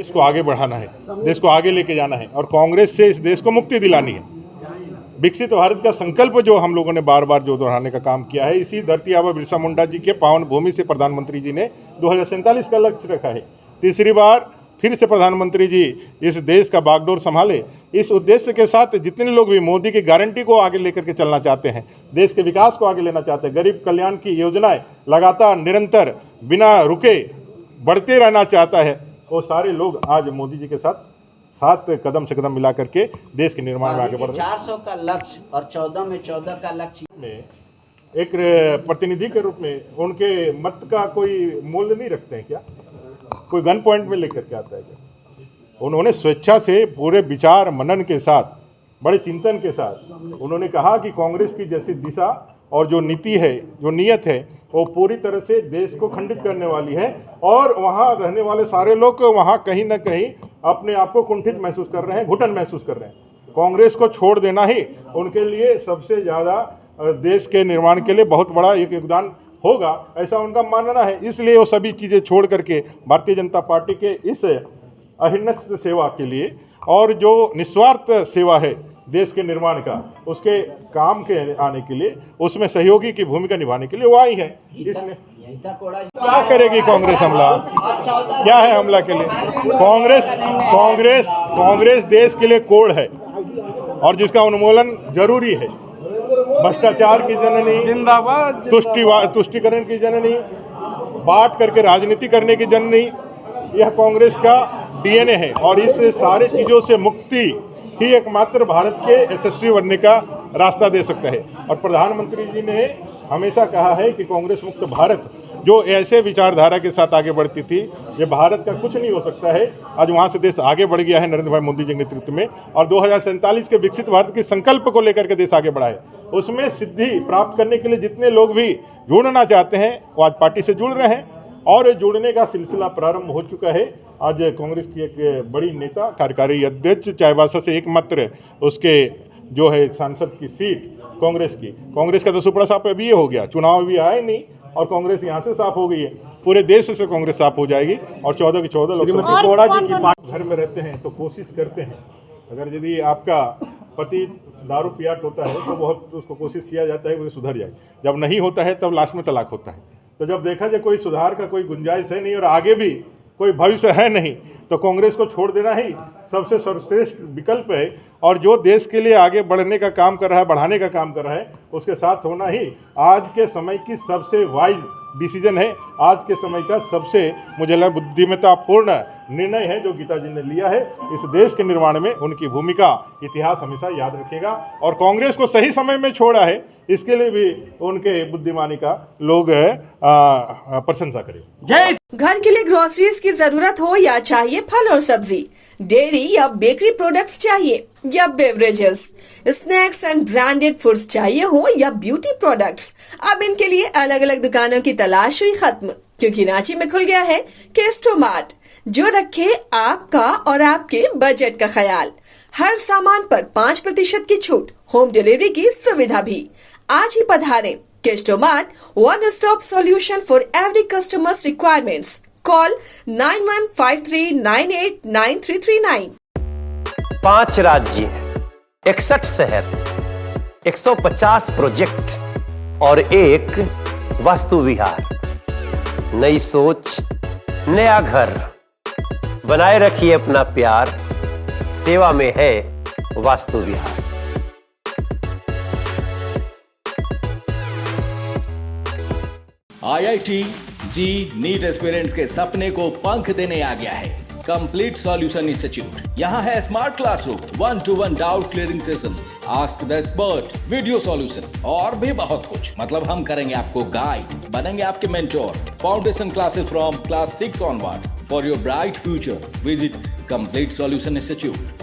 देश को आगे बढ़ाना है, देश को आगे लेके जाना है और कांग्रेस से इस देश को मुक्ति दिलानी है। विकसित भारत का संकल्प जो हम लोगों ने बार बार जो दोहराने का काम किया है, इसी धरती आबा बिरसा मुंडा जी के पावन भूमि से प्रधानमंत्री जी ने 2047 का लक्ष्य रखा है। तीसरी बार फिर से प्रधानमंत्री जी इस देश का बागडोर संभाले। इस उद्देश्य के साथ जितने लोग भी मोदी की गारंटी को आगे लेकर के चलना चाहते हैं, देश के विकास को आगे लेना चाहते हैं, गरीब कल्याण की योजनाएं लगातार निरंतर बिना रुके बढ़ते रहना चाहता है, वो सारे लोग आज मोदी जी के साथ कदम से कदम मिला करके देश के निर्माण में आगे बढ़ रहे हैं। 400 का लक्ष्य और 14 में 14 का लक्ष्य में एक प्रतिनिधि के रूप में उनके मत का कोई मूल्य नहीं रखते हैं क्या? कोई गन पॉइंट में लेकर के आता है क्या? उन्होंने स्वेच्छा से पूरे विचार मनन के साथ, बड़े चिंतन के साथ उन्होंने कहा कि कांग्रेस की जैसी दिशा और जो नीति है, जो नीयत है, वो पूरी तरह से देश को खंडित करने वाली है और वहाँ रहने वाले सारे लोग वहाँ कहीं ना कहीं अपने आप को कुंठित महसूस कर रहे हैं, घुटन महसूस कर रहे हैं। कांग्रेस को छोड़ देना ही उनके लिए सबसे ज़्यादा देश के निर्माण के लिए बहुत बड़ा एक योगदान होगा, ऐसा उनका मानना है। इसलिए वो सभी चीज़ें छोड़ करके भारतीय जनता पार्टी के इस अहिर्निश सेवा के लिए और जो निस्वार्थ सेवा है देश के निर्माण का, उसके काम के आने के लिए, उसमें सहयोगी की भूमिका निभाने के लिए वो आई है। इसलिए क्या करेगी कांग्रेस हमला? क्या है हमला के लिए? कांग्रेस देश के लिए कोड है और जिसका उन्मूलन जरूरी है। भ्रष्टाचार की जननी, जिंदाबाद, तुष्टिकरण की जननी, बांट करके राजनीति करने की जननी, यह कांग्रेस का डीएनए है और इस सारे चीजों से मुक्ति ही एकमात्र भारत के यशस्वी बनने का रास्ता दे सकता है। और प्रधानमंत्री जी ने हमेशा कहा है कि कांग्रेस मुक्त भारत, जो ऐसे विचारधारा के साथ आगे बढ़ती थी, ये भारत का कुछ नहीं हो सकता है। आज वहाँ से देश आगे बढ़ गया है नरेंद्र भाई मोदी जी के नेतृत्व में और 2047 के विकसित भारत के संकल्प को लेकर के देश आगे बढ़ा है। उसमें सिद्धि प्राप्त करने के लिए जितने लोग भी जुड़ना चाहते हैं वो आज पार्टी से जुड़ रहे हैं और जुड़ने का सिलसिला प्रारंभ हो चुका है। आज कांग्रेस की एक बड़ी नेता, कार्यकारी अध्यक्ष चाईबासा से एकमात्र उसके जो है सांसद की सीट कांग्रेस का तो सुपड़ा साफ अभी ये हो गया, चुनाव भी आए नहीं और कांग्रेस यहाँ से साफ हो गई है। पूरे देश से कांग्रेस साफ हो जाएगी और 14 के 14 लोग घर में रहते हैं तो कोशिश करते हैं, अगर यदि आपका पति दारू पियाट होता है तो बहुत उसको कोशिश किया जाता है कि सुधर जाए, जब नहीं होता है तब लास्ट में तलाक होता है। तो जब देखा जाए कोई सुधार का कोई गुंजाइश है नहीं और आगे भी कोई भविष्य है नहीं, तो कांग्रेस को छोड़ देना ही सबसे सर्वश्रेष्ठ विकल्प है और जो देश के लिए आगे बढ़ने का काम कर रहा है, बढ़ाने का काम कर रहा है, उसके साथ होना ही आज के समय की सबसे वाइज डिसीजन है। आज के समय का सबसे मुझे लगा बुद्धिमत्तापूर्ण निर्णय है जो गीता जी ने लिया है। इस देश के निर्माण में उनकी भूमिका इतिहास हमेशा याद रखेगा और कांग्रेस को सही समय में छोड़ा है, इसके लिए भी उनके बुद्धिमानी का लोग प्रशंसा करें। घर के लिए ग्रोसरीज की जरूरत हो या चाहिए फल और सब्जी, डेयरी या बेकरी प्रोडक्ट्स चाहिए या beverages, snacks and branded foods चाहिए हो या ब्यूटी प्रोडक्ट्स, अब इनके लिए अलग अलग दुकानों की तलाश हुई खत्म, क्योंकि रांची में खुल गया है केस्टो मार्ट, जो रखे आपका और आपके बजट का ख्याल। हर सामान पर 5% की छूट, होम डिलीवरी की सुविधा भी। आज ही पधारें Kesto Mart, one stop solution for every customers requirements. Call 9153989339। 5 राज्य, 61 शहर, 150 प्रोजेक्ट और एक वास्तु विहार। नई सोच, नया घर, बनाए रखिए अपना प्यार, सेवा में है वास्तु विहार। IIT जी नीट एस्पिरेंट्स के सपने को पंख देने आ गया है कंप्लीट सॉल्यूशन इंस्टीट्यूट। यहाँ है smart classroom, 1-to-1 doubt clearing session, ask the expert, video solution और भी बहुत कुछ। मतलब हम करेंगे आपको गाइड, बनेंगे आपके mentor. Foundation classes from class 6 onwards for your bright future. Visit complete solution institute.